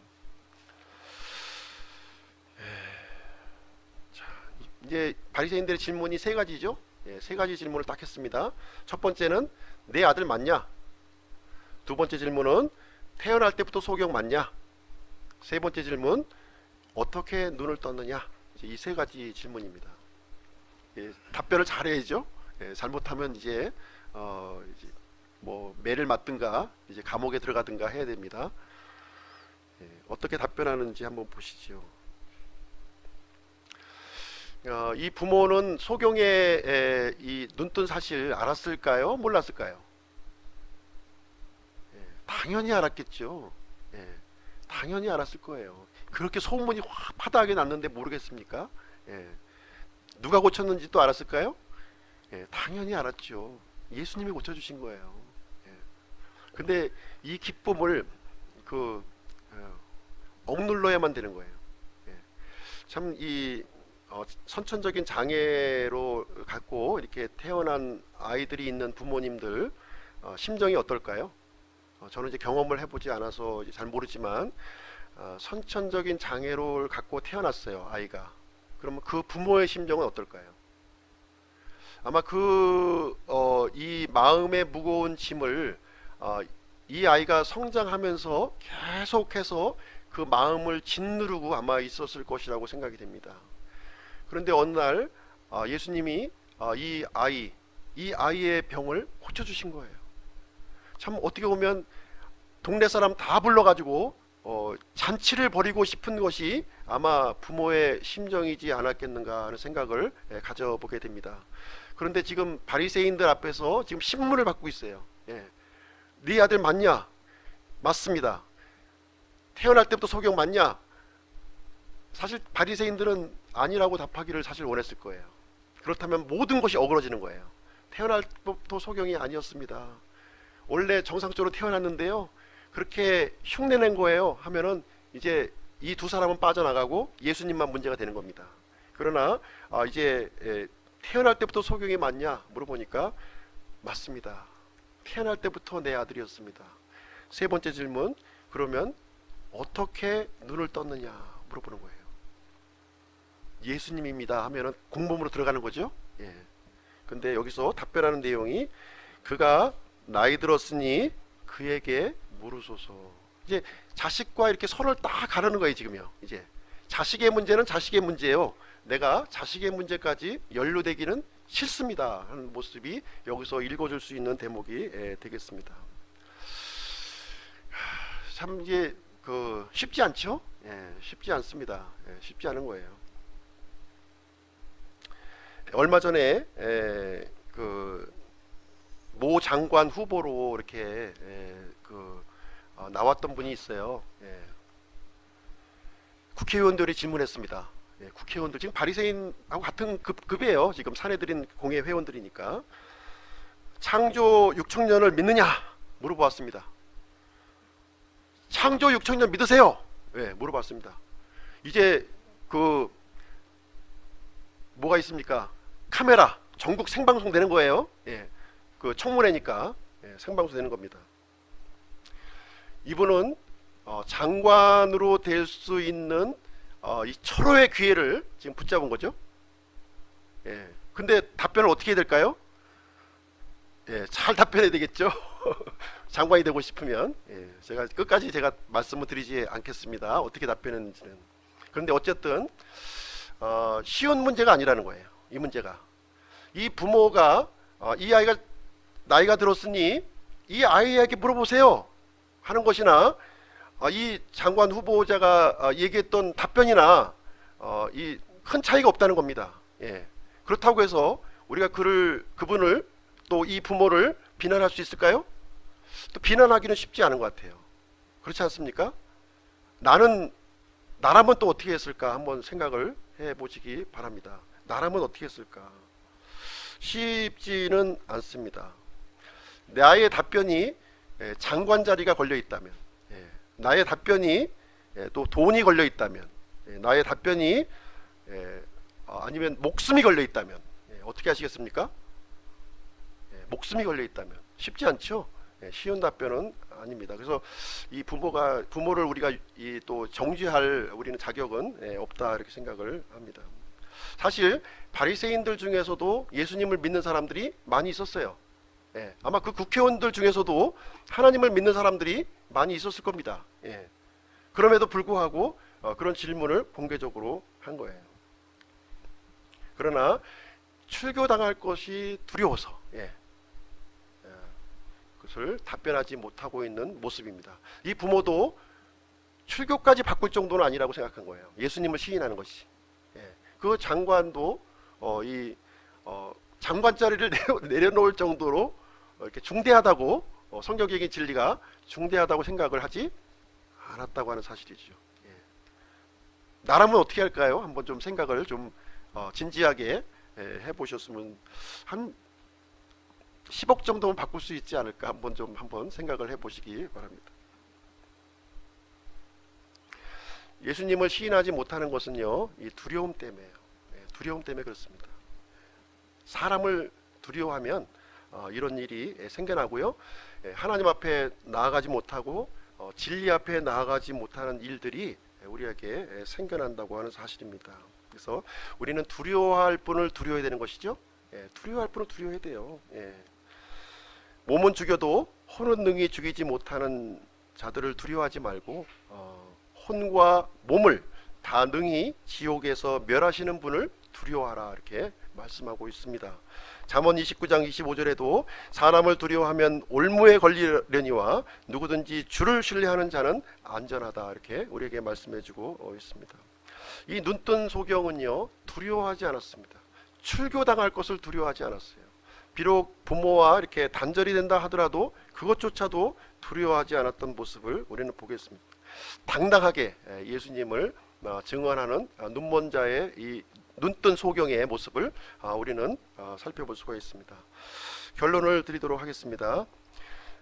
이제 바리새인들의 질문이 세 가지죠. 세 가지 질문을 딱 했습니다. 첫 번째는 내 아들 맞냐? 두 번째 질문은 태어날 때부터 소경 맞냐? 세 번째 질문 어떻게 눈을 떴느냐? 이 세 가지 질문입니다. 답변을 잘해야죠. 잘못하면 이제 뭐 매를 맞든가 이제 감옥에 들어가든가 해야 됩니다. 어떻게 답변하는지 한번 보시죠. 이 부모는 소경의 이 눈뜬 사실 알았을까요? 몰랐을까요? 당연히 알았겠죠. 당연히 알았을 거예요. 그렇게 소문이 확 파다하게 났는데 모르겠습니까? 누가 고쳤는지 또 알았을까요? 당연히 알았죠. 예수님이 고쳐주신 거예요. 근데 이 기쁨을 억눌러야만 되는 거예요. 참 이 선천적인 장애로 갖고 이렇게 태어난 아이들이 있는 부모님들 심정이 어떨까요? 저는 이제 경험을 해보지 않아서 이제 잘 모르지만 선천적인 장애를 갖고 태어났어요, 아이가. 그러면 그 부모의 심정은 어떨까요? 아마 이 마음의 무거운 짐을 이 아이가 성장하면서 계속해서 그 마음을 짓누르고 아마 있었을 것이라고 생각이 됩니다. 그런데 어느 날 예수님이 이 아이의 병을 고쳐주신 거예요. 참 어떻게 보면 동네 사람 다 불러가지고 잔치를 벌이고 싶은 것이 아마 부모의 심정이지 않았겠는가 하는 생각을 가져보게 됩니다. 그런데 지금 바리새인들 앞에서 지금 신문을 받고 있어요. 네 아들 맞냐? 맞습니다. 태어날 때부터 소경 맞냐? 사실 바리새인들은 아니라고 답하기를 사실 원했을 거예요. 그렇다면 모든 것이 어그러지는 거예요. 태어날 때부터 소경이 아니었습니다. 원래 정상적으로 태어났는데요, 그렇게 흉내낸 거예요 하면은 이제 이 두 사람은 빠져나가고 예수님만 문제가 되는 겁니다. 그러나 이제 태어날 때부터 소경이 맞냐 물어보니까 맞습니다. 태어날 때부터 내 아들이었습니다. 세 번째 질문, 그러면 어떻게 눈을 떴느냐 물어보는 거예요. 예수님입니다 하면은 공범으로 들어가는 거죠. 근데 여기서 답변하는 내용이 그가 나이 들었으니 그에게 물으소서. 이제 자식과 이렇게 선을 딱 가르는 거예요. 지금요. 이제 자식의 문제는 자식의 문제예요. 내가 자식의 문제까지 연루되기는 싫습니다 하는 모습이 여기서 읽어줄 수 있는 대목이 되겠습니다. 참 이제 쉽지 않죠? 쉽지 않습니다. 쉽지 않은 거예요. 얼마 전에 모 장관 후보로 이렇게 나왔던 분이 있어요. 국회의원들이 질문했습니다. 국회의원들 지금 바리새인하고 같은 급이에요. 지금 사내들인 공회 회원들이니까. 창조 6천년을 믿느냐 물어보았습니다. 창조 6천년 믿으세요? 물어봤습니다. 이제 뭐가 있습니까? 카메라 전국 생방송 되는 거예요. 청문회니까 생방송 되는 겁니다. 이분은 장관으로 될 수 있는 이 철호의 기회를 지금 붙잡은 거죠. 근데 답변을 어떻게 해야 될까요? 잘 답변해야 되겠죠. 장관이 되고 싶으면 제가 끝까지 말씀을 드리지 않겠습니다. 어떻게 답변했는지는. 그런데 어쨌든 쉬운 문제가 아니라는 거예요. 이 문제가. 이 부모가 이 아이가 나이가 들었으니 이 아이에게 물어보세요 하는 것이나 이 장관 후보자가 얘기했던 답변이나 이 큰 차이가 없다는 겁니다. 그렇다고 해서 우리가 그분을 또 이 부모를 비난할 수 있을까요? 또 비난하기는 쉽지 않은 것 같아요. 그렇지 않습니까? 나라면 또 어떻게 했을까 한번 생각을 해보시기 바랍니다. 나라면 어떻게 했을까? 쉽지는 않습니다. 나의 답변이 장관 자리가 걸려 있다면, 나의 답변이 또 돈이 걸려 있다면, 나의 답변이 아니면 목숨이 걸려 있다면 어떻게 하시겠습니까? 목숨이 걸려 있다면 쉽지 않죠. 쉬운 답변은 아닙니다. 그래서 이 부모를 우리가 또 정죄할 우리는 자격은 없다 이렇게 생각을 합니다. 사실 바리새인들 중에서도 예수님을 믿는 사람들이 많이 있었어요. 아마 그 국회의원들 중에서도 하나님을 믿는 사람들이 많이 있었을 겁니다. 그럼에도 불구하고 그런 질문을 공개적으로 한 거예요. 그러나 출교당할 것이 두려워서 그것을 답변하지 못하고 있는 모습입니다. 이 부모도 출교까지 바꿀 정도는 아니라고 생각한 거예요. 예수님을 시인하는 것이. 그 장관도 장관 자리를 내려놓을 정도로 이렇게 중대하다고 성경적인 진리가 중대하다고 생각을 하지 않았다고 하는 사실이죠. 나라면 어떻게 할까요? 한번 좀 생각을 좀 진지하게 해보셨으면 한 10억 정도면 바꿀 수 있지 않을까 한번 생각을 해보시기 바랍니다. 예수님을 시인하지 못하는 것은요, 이 두려움 때문에요. 두려움 때문에 그렇습니다. 사람을 두려워하면 이런 일이 생겨나고요. 하나님 앞에 나아가지 못하고 진리 앞에 나아가지 못하는 일들이 우리에게 생겨난다고 하는 사실입니다. 그래서 우리는 두려워할 분을 두려워해야 되는 것이죠. 두려워할 분을 두려워해야 돼요. 몸은 죽여도 혼은 능히 죽이지 못하는 자들을 두려워하지 말고 혼과 몸을 다 능히 지옥에서 멸하시는 분을 두려워하라 이렇게 말씀하고 있습니다. 잠언 29장 25절에도 사람을 두려워하면 올무에 걸리려니와 누구든지 주를 신뢰하는 자는 안전하다 이렇게 우리에게 말씀해주고 있습니다. 이 눈뜬 소경은요, 두려워하지 않았습니다. 출교당할 것을 두려워하지 않았어요. 비록 부모와 이렇게 단절이 된다 하더라도 그것조차도 두려워하지 않았던 모습을 우리는 보겠습니다. 당당하게 예수님을 증언하는 눈먼 자의 이 눈뜬 소경의 모습을 우리는 살펴볼 수가 있습니다. 결론을 드리도록 하겠습니다.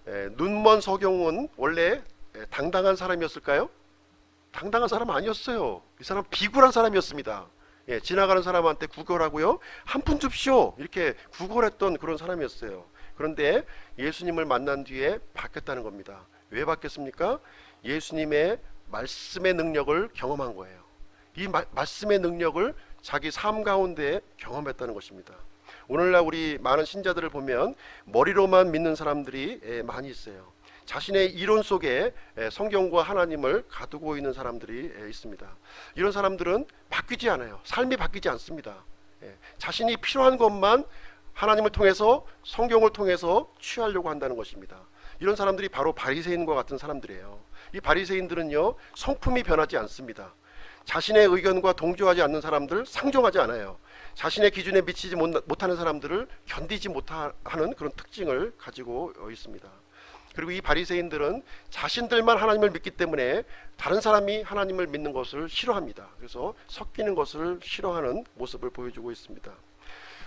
눈먼 소경은 원래 당당한 사람이었을까요? 당당한 사람 아니었어요. 이 사람 비굴한 사람이었습니다. 지나가는 사람한테 구걸하고요, 한 푼 줍시오 이렇게 구걸했던 그런 사람이었어요. 그런데 예수님을 만난 뒤에 바뀌었다는 겁니다. 왜 바뀌었습니까? 예수님의 말씀의 능력을 경험한 거예요. 이 말씀의 능력을 자기 삶 가운데 경험했다는 것입니다. 오늘날 우리 많은 신자들을 보면 머리로만 믿는 사람들이 많이 있어요. 자신의 이론 속에 성경과 하나님을 가두고 있는 사람들이 있습니다. 이런 사람들은 바뀌지 않아요. 삶이 바뀌지 않습니다. 자신이 필요한 것만 하나님을 통해서, 성경을 통해서 취하려고 한다는 것입니다. 이런 사람들이 바로 바리새인과 같은 사람들이에요. 이 바리새인들은요, 성품이 변하지 않습니다. 자신의 의견과 동조하지 않는 사람들 상종하지 않아요. 자신의 기준에 미치지 못하는 사람들을 견디지 못하는 그런 특징을 가지고 있습니다. 그리고 이 바리새인들은 자신들만 하나님을 믿기 때문에 다른 사람이 하나님을 믿는 것을 싫어합니다. 그래서 섞이는 것을 싫어하는 모습을 보여주고 있습니다.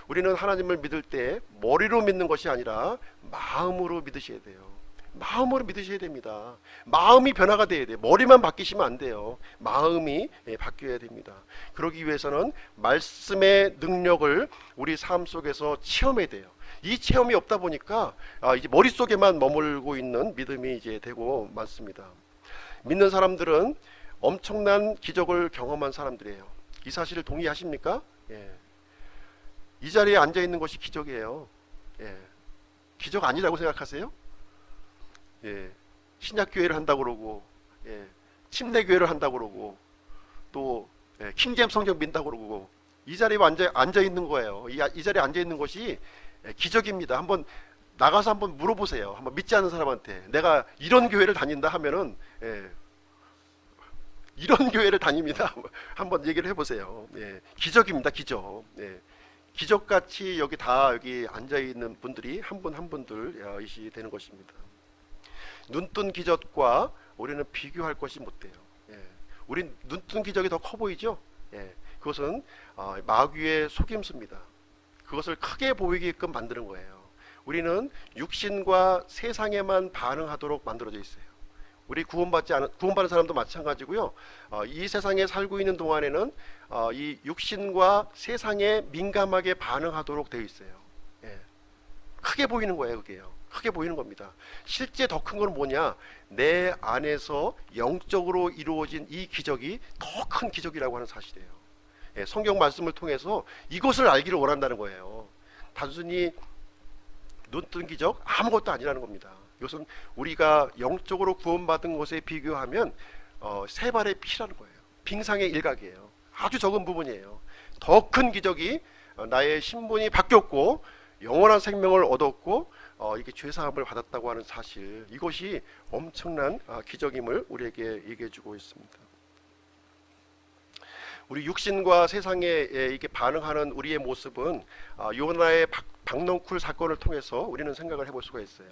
우리는 하나님을 믿을 때 머리로 믿는 것이 아니라 마음으로 믿으셔야 돼요. 마음으로 믿으셔야 됩니다. 마음이 변화가 돼야 돼요. 머리만 바뀌시면 안 돼요. 마음이 바뀌어야 됩니다. 그러기 위해서는 말씀의 능력을 우리 삶 속에서 체험해야 돼요. 이 체험이 없다 보니까 이제 머릿속에만 머물고 있는 믿음이 이제 되고 많습니다. 믿는 사람들은 엄청난 기적을 경험한 사람들이에요. 이 사실을 동의하십니까? 이 자리에 앉아 있는 것이 기적이에요. 기적 아니라고 생각하세요? 신약교회를 한다고 그러고, 침례교회를 한다고 그러고, 또 킹잼 성경 믿는다고 그러고, 이 자리에 앉아 있는 거예요. 이 자리에 앉아 있는 것이 기적입니다. 한번 나가서 한번 물어보세요. 한번 믿지 않는 사람한테 내가 이런 교회를 다닌다 하면은 이런 교회를 다닙니다. 한번 얘기를 해보세요. 기적입니다. 기적. 기적같이 여기 앉아 있는 분들이 한 분 한 분들이 되는 것입니다. 눈뜬 기적과 우리는 비교할 것이 못 돼요. 우린 눈뜬 기적이 더 커 보이죠? 그것은 마귀의 속임수입니다. 그것을 크게 보이게끔 만드는 거예요. 우리는 육신과 세상에만 반응하도록 만들어져 있어요. 우리 구원받은 사람도 마찬가지고요. 이 세상에 살고 있는 동안에는 이 육신과 세상에 민감하게 반응하도록 되어 있어요. 예. 크게 보이는 거예요, 그게요. 크게 보이는 겁니다. 실제 더 큰 건 뭐냐? 내 안에서 영적으로 이루어진 이 기적이 더 큰 기적이라고 하는 사실이에요. 예, 성경 말씀을 통해서 이것을 알기를 원한다는 거예요. 단순히 눈뜬 기적 아무것도 아니라는 겁니다. 이것은 우리가 영적으로 구원받은 것에 비교하면 세 발의 피라는 거예요. 빙상의 일각이에요. 아주 적은 부분이에요. 더 큰 기적이 나의 신분이 바뀌었고 영원한 생명을 얻었고 이게 죄사함을 받았다고 하는 사실, 이것이 엄청난 기적임을 우리에게 얘기해주고 있습니다. 우리 육신과 세상에 이게 반응하는 우리의 모습은 요나의 박넝쿨 사건을 통해서 우리는 생각을 해볼 수가 있어요.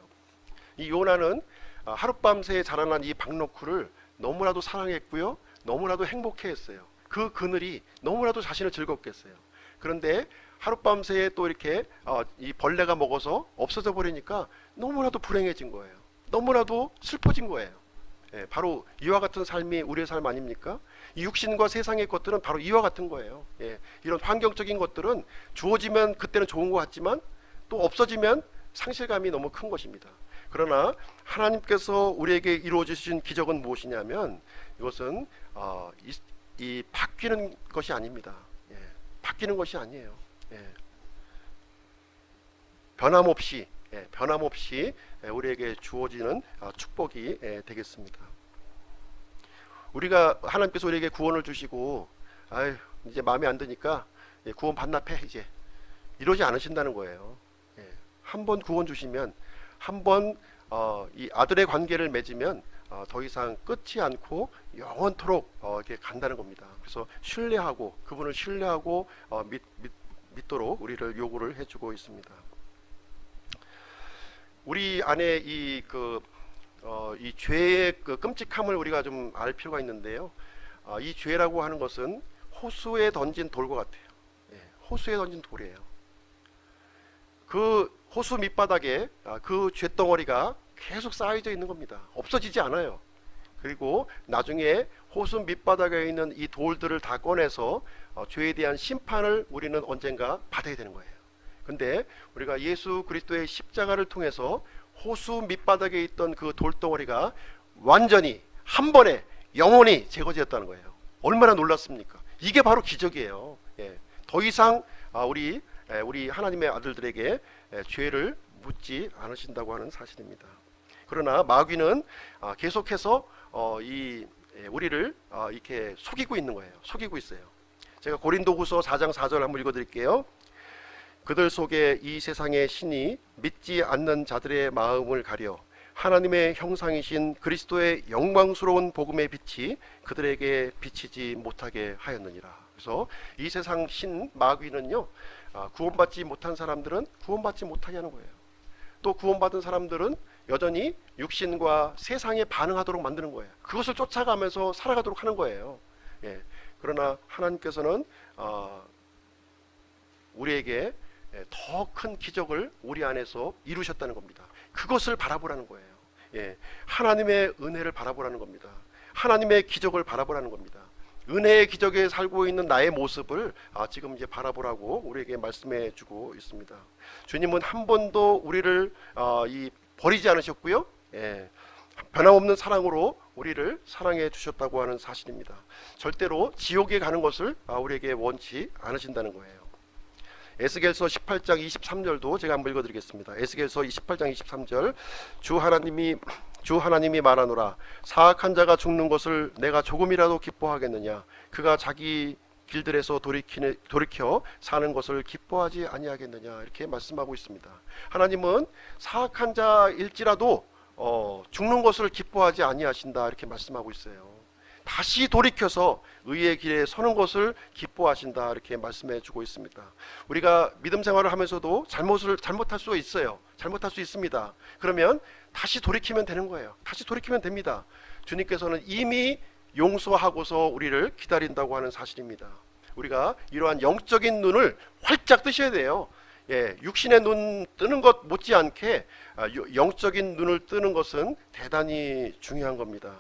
이 요나는 하룻밤새 자라난 이 박넝쿨을 너무나도 사랑했고요, 너무나도 행복해했어요. 그 그늘이 너무나도 자신을 즐겁게 했어요. 그런데 하룻밤새에 또 이렇게 이 벌레가 먹어서 없어져 버리니까 너무나도 불행해진 거예요. 너무나도 슬퍼진 거예요. 예, 바로 이와 같은 삶이 우리의 삶 아닙니까? 이 육신과 세상의 것들은 바로 이와 같은 거예요. 예, 이런 환경적인 것들은 주어지면 그때는 좋은 것 같지만 또 없어지면 상실감이 너무 큰 것입니다. 그러나 하나님께서 우리에게 이루어 주신 기적은 무엇이냐면 이것은 이 바뀌는 것이 아닙니다. 예, 바뀌는 것이 아니에요. 예, 변함없이 우리에게 주어지는 축복이 되겠습니다. 우리가 하나님께서 우리에게 구원을 주시고 이제 마음에 안 드니까 구원 반납해 이제 이러지 않으신다는 거예요. 예, 한번 구원 주시면 한번 이 아들의 관계를 맺으면 더 이상 끊지 않고 영원토록 이렇게 간다는 겁니다. 그래서 신뢰하고 그분을 신뢰하고 믿도록 우리를 요구를 해주고 있습니다. 우리 안에 이 죄의 그 끔찍함을 우리가 좀 알 필요가 있는데요. 이 죄라고 하는 것은 호수에 던진 돌과 같아요. 예, 호수에 던진 돌이에요. 그 호수 밑바닥에 그 죄덩어리가 계속 쌓여져 있는 겁니다. 없어지지 않아요. 그리고 나중에 호수 밑바닥에 있는 이 돌들을 다 꺼내서 죄에 대한 심판을 우리는 언젠가 받아야 되는 거예요. 근데 우리가 예수 그리스도의 십자가를 통해서 호수 밑바닥에 있던 그 돌덩어리가 완전히 한 번에 영원히 제거되었다는 거예요. 얼마나 놀랐습니까? 이게 바로 기적이에요. 예, 더 이상 우리 하나님의 아들들에게 죄를 묻지 않으신다고 하는 사실입니다. 그러나 마귀는 계속해서 우리를 이렇게 속이고 있는 거예요. 속이고 있어요. 제가 고린도후서 4장 4절 한번 읽어드릴게요. 그들 속에 이 세상의 신이 믿지 않는 자들의 마음을 가려 하나님의 형상이신 그리스도의 영광스러운 복음의 빛이 그들에게 비치지 못하게 하였느니라. 그래서 이 세상 신 마귀는요, 구원받지 못한 사람들은 구원받지 못하게 하는 거예요. 또 구원받은 사람들은 여전히 육신과 세상에 반응하도록 만드는 거예요. 그것을 쫓아가면서 살아가도록 하는 거예요. 예, 그러나 하나님께서는 우리에게 더 큰 기적을 우리 안에서 이루셨다는 겁니다. 그것을 바라보라는 거예요. 예, 하나님의 은혜를 바라보라는 겁니다. 하나님의 기적을 바라보라는 겁니다. 은혜의 기적에 살고 있는 나의 모습을 지금 이제 바라보라고 우리에게 말씀해 주고 있습니다. 주님은 한 번도 우리를 버리지 않으셨고요. 예, 변함없는 사랑으로 우리를 사랑해 주셨다고 하는 사실입니다. 절대로 지옥에 가는 것을 우리에게 원치 않으신다는 거예요. 에스겔서 18장 23절도 제가 한번 읽어드리겠습니다. 에스겔서 18장 23절 주 하나님이 말하노라 사악한 자가 죽는 것을 내가 조금이라도 기뻐하겠느냐 그가 자기 길들에서 돌이켜 사는 것을 기뻐하지 아니하겠느냐 이렇게 말씀하고 있습니다. 하나님은 사악한 자일지라도 죽는 것을 기뻐하지 아니하신다 이렇게 말씀하고 있어요. 다시 돌이켜서 의의 길에 서는 것을 기뻐하신다 이렇게 말씀해 주고 있습니다. 우리가 믿음 생활을 하면서도 잘못할 수 있어요. 잘못할 수 있습니다. 그러면 다시 돌이키면 되는 거예요. 다시 돌이키면 됩니다. 주님께서는 이미 용서하고서 우리를 기다린다고 하는 사실입니다. 우리가 이러한 영적인 눈을 활짝 뜨셔야 돼요. 예, 육신의 눈 뜨는 것 못지않게 영적인 눈을 뜨는 것은 대단히 중요한 겁니다.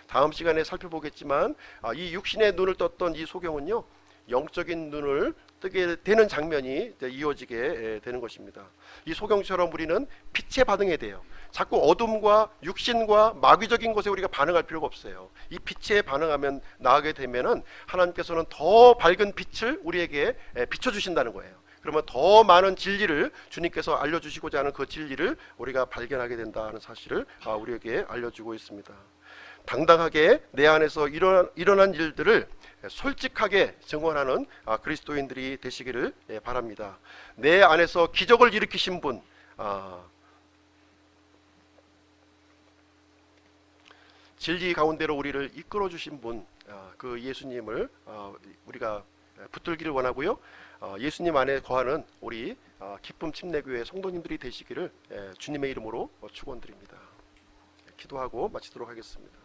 다음 시간에 살펴보겠지만 이 육신의 눈을 떴던 이 소경은요, 영적인 눈을 뜨게 되는 장면이 이어지게 되는 것입니다. 이 소경처럼 우리는 빛에 반응해야 돼요. 자꾸 어둠과 육신과 마귀적인 것에 우리가 반응할 필요가 없어요. 이 빛에 반응하면 나아가게 되면은 하나님께서는 더 밝은 빛을 우리에게 비춰주신다는 거예요. 그러면 더 많은 진리를 주님께서 알려주시고자 하는 그 진리를 우리가 발견하게 된다는 사실을 우리에게 알려주고 있습니다. 당당하게 내 안에서 일어난 일들을 솔직하게 증언하는 그리스도인들이 되시기를 바랍니다. 내 안에서 기적을 일으키신 분, 진리 가운데로 우리를 이끌어 주신 분, 그 예수님을 우리가 붙들기를 원하고요. 예수님 안에 거하는 우리 기쁨 침례교회 성도님들이 되시기를 주님의 이름으로 축원드립니다. 기도하고 마치도록 하겠습니다.